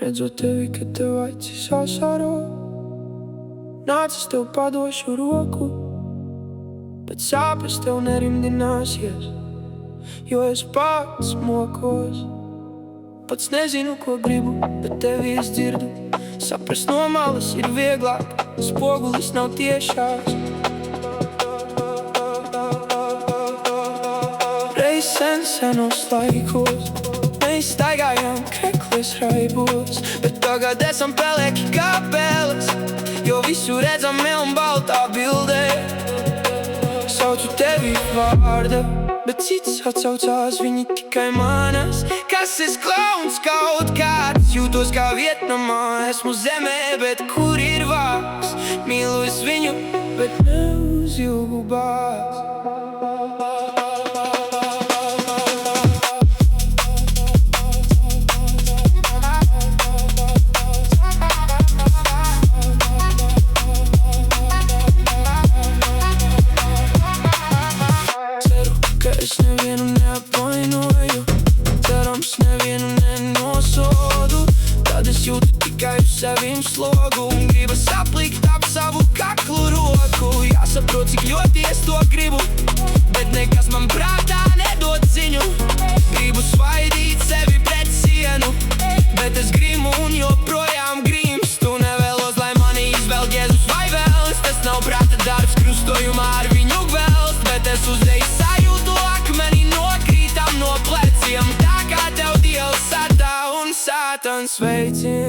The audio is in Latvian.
Redzot tevi, kad tev acis asaro, nāc es tev padošu roku, bet sāpes tev nerimdināsies, jo es pats mokos. Pats nezinu, ko gribu, bet tevi es dzirdu. Saprast no malas ir vieglāk, spogulis nav tiešās. Reiz senos laikos mēs staigājām krekles raibos, bet tagad esam pelēki kā pēles, jo visu redzam melnbaltā bildē. Saucu tevi vārda, bet cits atsaucās, viņi tikai manas. Kas es klauns kaut kāds, jūtos kā Vietnamā. Esmu zemē, bet kur ir vārds? Mīlu es viņu, bet ne uz ilgu bāz. Es nevienu neapvainoju, cerams nevienu nenosodu. Tad es jūtu tikai uz sevim slogu un gribas aplikt ap savu kaklu roku. Jāsaprot, cik ļoti es to gribu, bet nekas man prātā nedod ziņu. Gribu svaidīt sevi pret sienu, bet es grimu un joprojām grimstu. Nevēlos, lai mani izvelk Jēzus vai vēls. Tas nav prāta darbs, krustojumā ar viņu gvelst, bet es uzreiz sajūtu akmeni nokrītam no pleciem. Tā kā tev Dievs sadā un Sātans veicina.